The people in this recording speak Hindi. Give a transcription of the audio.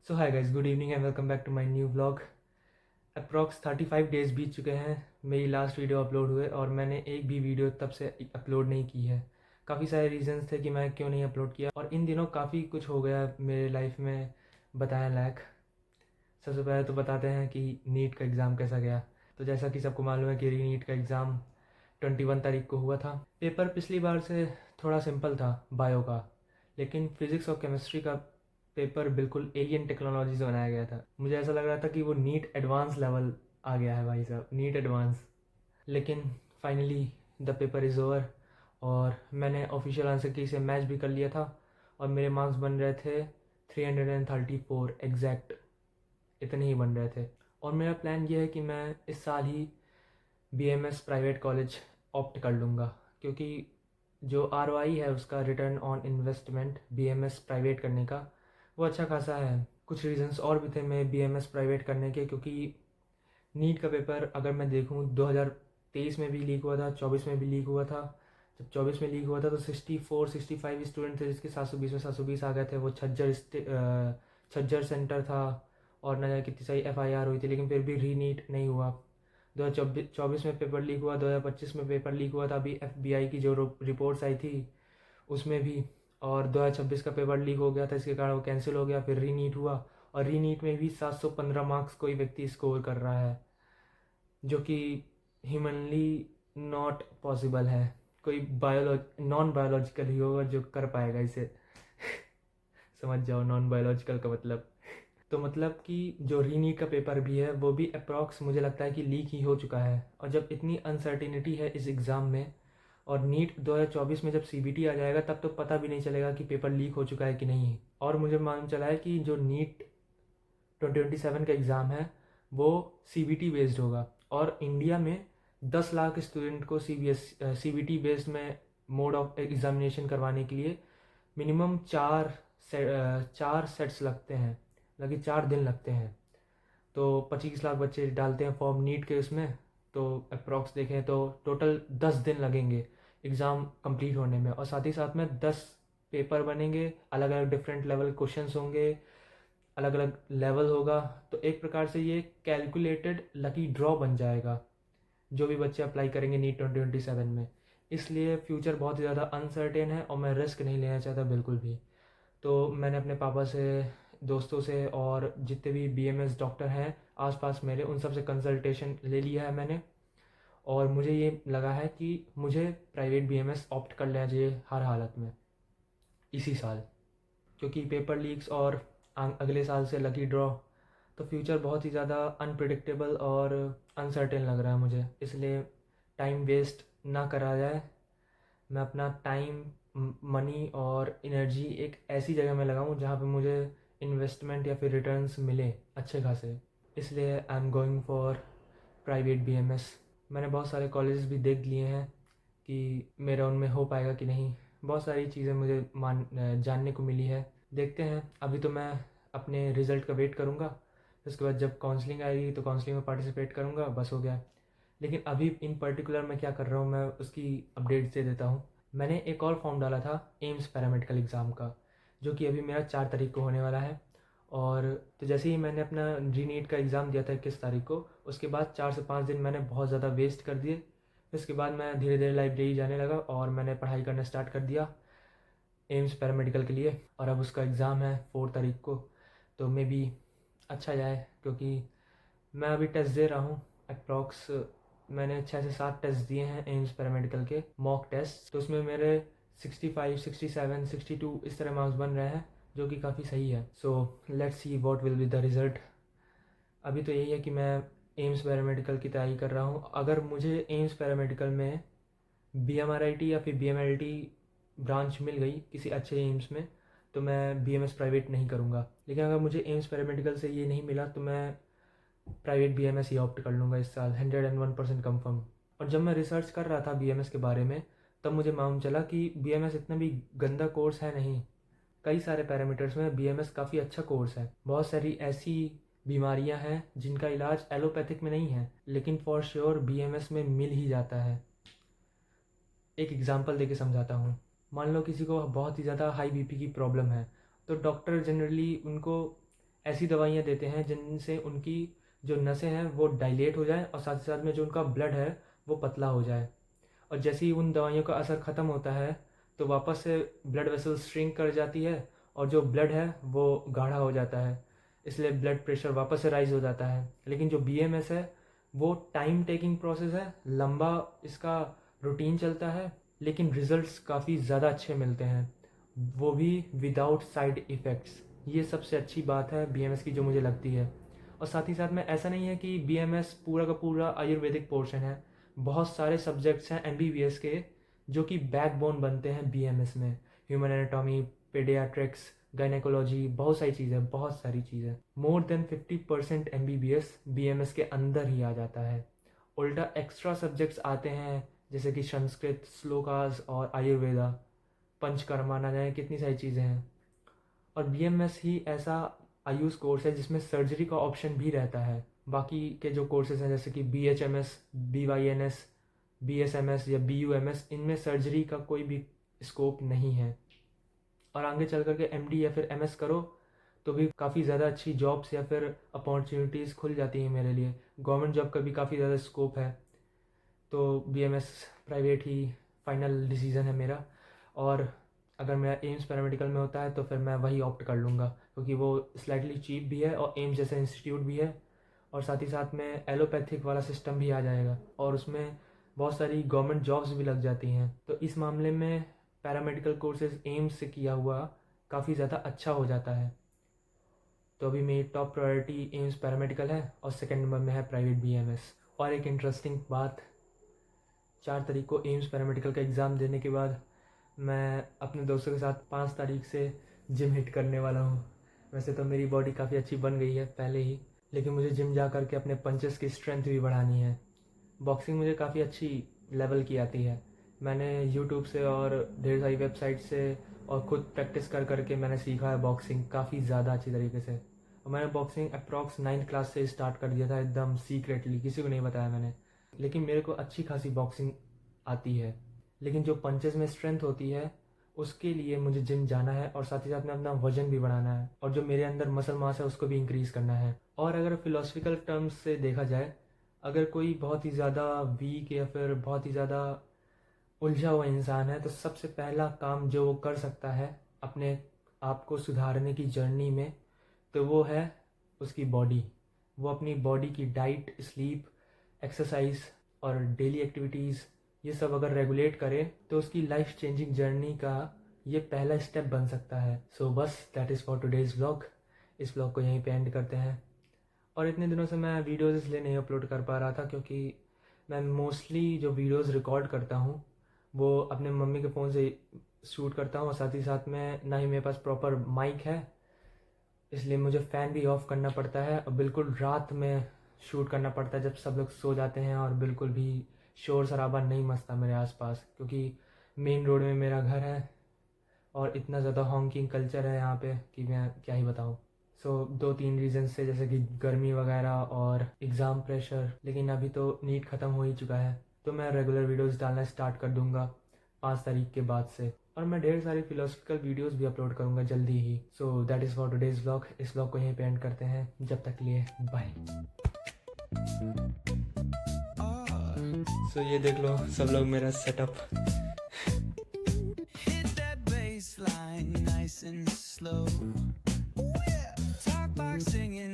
So hi guys, good evening and welcome back to my new vlog. Approx 35 days बीत चुके हैं मेरी लास्ट वीडियो अपलोड हुए और मैंने एक भी वीडियो तब से अपलोड नहीं की है। काफ़ी सारे रीजंस थे कि मैं क्यों नहीं अपलोड किया और इन दिनों काफ़ी कुछ हो गया मेरे लाइफ में बताने लायक। सबसे पहले तो बताते हैं कि नीट का एग्ज़ाम कैसा गया। तो जैसा कि सबको मालूम है कि नीट का एग्ज़ाम 21 तारीख को हुआ था। पेपर पिछली बार से थोड़ा सिंपल था बायो का, लेकिन फिज़िक्स और केमिस्ट्री का पेपर बिल्कुल एलियन टेक्नोलॉजी से बनाया गया था। मुझे ऐसा लग रहा था कि वो नीट एडवांस लेवल आ गया है भाई साहब, नीट एडवांस। लेकिन finally the paper is over और मैंने ऑफिशियल आंसर की से मैच भी कर लिया था और मेरे मार्क्स बन रहे थे 334 एग्जैक्ट, इतने ही बन रहे थे। और मेरा प्लान ये है कि मैं इस साल ही BMS प्राइवेट कॉलेज ऑप्ट कर लूँगा, क्योंकि जो ROI है उसका, return on investment, BMS private करने का वो अच्छा खासा है। कुछ रीजंस और भी थे मैं BMS प्राइवेट करने के, क्योंकि नीट का पेपर अगर मैं देखूं 2023 में भी लीक हुआ था, 24 में भी लीक हुआ था। जब 24 में लीक हुआ था तो 64-65 स्टूडेंट थे जिसके 720 में 720 आ गए थे। वो छज्जर सेंटर था और न जाने कितनी सारी FIR हुई थी, लेकिन फिर भी री नीट नहीं हुआ। 2024 में पेपर लीक हुआ, 2025 में पेपर लीक हुआ था, अभी FBI की जो रिपोर्ट्स आई थी उसमें भी। और 2026 का पेपर लीक हो गया था, इसके कारण वो कैंसिल हो गया। फिर री नीट हुआ और री नीट में भी 715 मार्क्स कोई व्यक्ति स्कोर कर रहा है, जो कि ह्यूमनली नॉट पॉसिबल है। कोई नॉन बायोलॉजिकल ही होगा जो कर पाएगा इसे। समझ जाओ नॉन बायोलॉजिकल का मतलब। तो मतलब कि जो रीनीट का पेपर भी है वो भी अप्रॉक्स मुझे लगता है कि लीक ही हो चुका है। और जब इतनी अनसर्टिनिटी है इस एग्ज़ाम में और नीट 2024 में जब CBT आ जाएगा तब तो पता भी नहीं चलेगा कि पेपर लीक हो चुका है कि नहीं। और मुझे मालूम चला है कि जो नीट 2027 का एग्ज़ाम है वो CBT बेस्ड होगा और इंडिया में 10 लाख स्टूडेंट को CBT बेस्ड में मोड ऑफ एग्जामिनेशन करवाने के लिए मिनिमम चार सेट्स लगते हैं, लगे 4 दिन लगते हैं। तो 25 लाख बच्चे डालते हैं फॉर्म नीट के उसमें, तो अप्रॉक्स देखें तो टोटल 10 दिन लगेंगे एग्ज़ाम कंप्लीट होने में। और साथ ही साथ में 10 पेपर बनेंगे, अलग अलग डिफरेंट लेवल क्वेश्चंस होंगे, अलग अलग लेवल होगा। तो एक प्रकार से ये कैलकुलेटेड लकी ड्रॉ बन जाएगा जो भी बच्चे अप्लाई करेंगे नीट 2027 में। इसलिए फ्यूचर बहुत ही ज़्यादा अनसर्टेन है और मैं रिस्क नहीं लेना चाहता बिल्कुल भी। तो मैंने अपने पापा से, दोस्तों से और जितने भी BMS डॉक्टर हैं आसपास मेरे, उन सब से कंसल्टेशन ले लिया है मैंने। और मुझे ये लगा है कि मुझे प्राइवेट BMS ऑप्ट कर लेना चाहिए हर हालत में इसी साल, क्योंकि पेपर लीक्स और अगले साल से लकी ड्रॉ, तो फ्यूचर बहुत ही ज़्यादा अनप्रिडिक्टेबल और अनसर्टेन लग रहा है मुझे। इसलिए टाइम वेस्ट ना करा जाए। मैं अपना टाइम, मनी और एनर्जी एक ऐसी जगह में लगाऊं जहाँ पे मुझे इन्वेस्टमेंट या फिर रिटर्न्स मिले अच्छे खासे। इसलिए I am going for private BMS। मैंने बहुत सारे कॉलेजेस भी देख लिए हैं कि मेरा उनमें हो पाएगा कि नहीं। बहुत सारी चीज़ें मुझे जानने को मिली है। देखते हैं। अभी तो मैं अपने रिज़ल्ट का वेट करूँगा, उसके बाद जब काउंसलिंग आएगी तो काउंसलिंग में पार्टिसिपेट करूँगा, बस हो गया। लेकिन अभी इन पर्टिकुलर मैं क्या कर रहा हूँ मैं उसकी अपडेट दे देता हूँ। मैंने एक और फॉर्म डाला था एम्स पैरामेडिकल एग्ज़ाम का, जो कि अभी मेरा 4 तारीख को होने वाला है। और तो जैसे ही मैंने अपना री नीट का एग्ज़ाम दिया था 21 तारीख को, उसके बाद 4 से 5 दिन मैंने बहुत ज़्यादा वेस्ट कर दिए। इसके बाद मैं धीरे धीरे लाइब्रेरी जाने लगा और मैंने पढ़ाई करना स्टार्ट कर दिया एम्स पैरामेडिकल के लिए। और अब उसका एग्ज़ाम है 4 तारीख को, तो मे बी अच्छा जाए, क्योंकि मैं अभी टेस्ट दे रहा हूँ। अप्रॉक्स मैंने 6 से 7 टेस्ट दिए हैं एम्स पैरामेडिकल के, मॉक टेस्ट। तो उसमें मेरे 65, 67, 62 इस तरह मार्क्स बन रहे हैं, जो कि काफ़ी सही है। So let's see what will be the result. अभी तो यही है कि मैं एम्स पैरामेडिकल की तैयारी कर रहा हूँ। अगर मुझे एम्स पैरामेडिकल में BMRIT या फिर BMLT ब्रांच मिल गई किसी अच्छे एम्स में, तो मैं BMS प्राइवेट नहीं करूँगा। लेकिन अगर मुझे एम्स पैरामेडिकल से ये नहीं मिला तो मैं प्राइवेट BMS ही ऑप्ट कर लूँगा इस साल, 101% कंफर्म। और जब मैं रिसर्च कर रहा था BMS के बारे में, तब मुझे मालूम चला कि BMS इतना भी गंदा कोर्स है नहीं। कई सारे पैरामीटर्स में BMS काफ़ी अच्छा कोर्स है। बहुत सारी ऐसी बीमारियां हैं जिनका इलाज एलोपैथिक में नहीं है, लेकिन फॉर श्योर BMS में मिल ही जाता है। एक एग्जांपल देके समझाता हूँ। मान लो किसी को बहुत ही ज़्यादा हाई BP की प्रॉब्लम है, तो डॉक्टर जनरली उनको ऐसी दवाइयाँ देते हैं जिनसे उनकी जो नसें हैं वो डायलेट हो जाए और साथ ही साथ में जो उनका ब्लड है वो पतला हो जाए। और जैसे ही उन दवाइयों का असर ख़त्म होता है तो वापस से ब्लड वेसल श्रिंक कर जाती है और जो ब्लड है वो गाढ़ा हो जाता है, इसलिए ब्लड प्रेशर वापस से राइज हो जाता है। लेकिन जो बीएमएस है वो टाइम टेकिंग प्रोसेस है, लंबा इसका रूटीन चलता है, लेकिन रिजल्ट्स काफ़ी ज़्यादा अच्छे मिलते हैं, वो भी विदाउट साइड इफ़ेक्ट्स। ये सबसे अच्छी बात है बीएमएस की जो मुझे लगती है। और साथ ही साथ में ऐसा नहीं है कि बीएमएस पूरा का पूरा आयुर्वेदिक पोर्शन है, बहुत सारे सब्जेक्ट्स हैं एमबीबीएस के जो कि बैकबोन बनते हैं बीएमएस में। ह्यूमन एनाटॉमी, पेडियाट्रिक्स, गायनेकोलॉजी, बहुत सारी चीज़ें, बहुत सारी चीज़ें। मोर देन 50% एमबीबीएस बीएमएस के अंदर ही आ जाता है। उल्टा एक्स्ट्रा सब्जेक्ट्स आते हैं जैसे कि संस्कृत, श्लोकास और आयुर्वेदा, पंचकर्मा, ना जाने कितनी सारी चीज़ें हैं। और बीएमएस ही ऐसा आयुष कोर्स है जिसमें सर्जरी का ऑप्शन भी रहता है। बाकी के जो कोर्सेज हैं जैसे कि बीएचएमएस, बीवाईएनएस, बीएसएमएस या बीयूएमएस, इनमें सर्जरी का कोई भी स्कोप नहीं है। और आगे चल करके एमडी या फिर एमएस करो तो भी काफ़ी ज़्यादा अच्छी जॉब्स या फिर अपॉर्चुनिटीज़ खुल जाती हैं मेरे लिए। गवर्नमेंट जॉब का भी काफ़ी ज़्यादा स्कोप है। तो बीएमएस प्राइवेट ही फाइनल डिसीज़न है मेरा। और अगर मेरा एम्स पैरामेडिकल में होता है तो फिर मैं वही ऑप्ट कर लूँगा, क्योंकि वो स्लाइटली चीप भी है और एम्स जैसा इंस्टीट्यूट भी है, और साथ ही साथ में एलोपैथिक वाला सिस्टम भी आ जाएगा और उसमें बहुत सारी गवर्नमेंट जॉब्स भी लग जाती हैं। तो इस मामले में पैरामेडिकल कोर्सेज एम्स से किया हुआ काफ़ी ज़्यादा अच्छा हो जाता है। तो अभी मेरी टॉप प्रायोरिटी एम्स पैरामेडिकल है और सेकेंड नंबर में है प्राइवेट बीएमएस। और एक इंटरेस्टिंग बात, 4 तारीख को एम्स पैरामेडिकल का एग्ज़ाम देने के बाद मैं अपने दोस्तों के साथ 5 तारीख से जिम हिट करने वाला हूँ। वैसे तो मेरी बॉडी काफ़ी अच्छी बन गई है पहले ही, लेकिन मुझे जिम जा कर के अपने पंचेस की स्ट्रेंथ भी बढ़ानी है। बॉक्सिंग मुझे काफ़ी अच्छी लेवल की आती है। मैंने यूट्यूब से और ढेर सारी वेबसाइट से और ख़ुद प्रैक्टिस कर करके मैंने सीखा है बॉक्सिंग काफ़ी ज़्यादा अच्छी तरीके से। और मैंने बॉक्सिंग अप्रॉक्स 9th क्लास से स्टार्ट कर दिया था, एकदम सीक्रेटली, किसी को नहीं बताया मैंने। लेकिन मेरे को अच्छी खासी बॉक्सिंग आती है। लेकिन जो पंचेस में स्ट्रेंथ होती है उसके लिए मुझे जिम जाना है और साथ ही साथ में अपना वजन भी बढ़ाना है और जो मेरे अंदर मसल मास है उसको भी इंक्रीज़ करना है। और अगर फिलोसफिकल टर्म्स से देखा जाए, अगर कोई बहुत ही ज़्यादा वीक या फिर बहुत ही ज़्यादा उलझा हुआ इंसान है तो सबसे पहला काम जो वो कर सकता है अपने आप को सुधारने की जर्नी में, तो वो है उसकी बॉडी। वो अपनी बॉडी की डाइट, स्लीप, एक्सरसाइज और डेली एक्टिविटीज़, ये सब अगर रेगुलेट करे तो उसकी लाइफ चेंजिंग जर्नी का ये पहला स्टेप बन सकता है। सो बस that is for today's vlog. इस व्लॉग को यहीं पे एंड करते हैं। और इतने दिनों से मैं वीडियोज़ इसलिए नहीं अपलोड कर पा रहा था क्योंकि मैं मोस्टली जो वीडियोज़ रिकॉर्ड करता हूँ वो अपने मम्मी के फ़ोन से शूट करता हूँ और साथ ही साथ में ना ही मेरे पास प्रॉपर माइक है, इसलिए मुझे फ़ैन भी ऑफ़ करना पड़ता है और बिल्कुल रात में शूट करना पड़ता है जब सब लोग सो जाते हैं और बिल्कुल भी शोर शराबा नहीं मचता मेरे आसपास, क्योंकि मेन रोड में मेरा घर है और इतना ज़्यादा हॉन्किंग कल्चर है यहाँ पे कि मैं क्या ही बताऊँ। सो 2-3 रीज़न से, जैसे कि गर्मी वगैरह और एग्ज़ाम प्रेशर, लेकिन अभी तो नीट ख़त्म हो ही चुका है तो मैं रेगुलर वीडियोज़ डालना स्टार्ट कर दूँगा 5 तारीख के बाद से। और मैं ढेर सारी फिलोसफिकल वीडियोस भी अपलोड करूँगा जल्दी ही। So that is for today's vlog. इस व्लॉग को यहीं पे एंड करते हैं। जब तक के लिए बाय। सो ये देख लो सब लोग मेरा setup. Nice and slow. Talk like singing.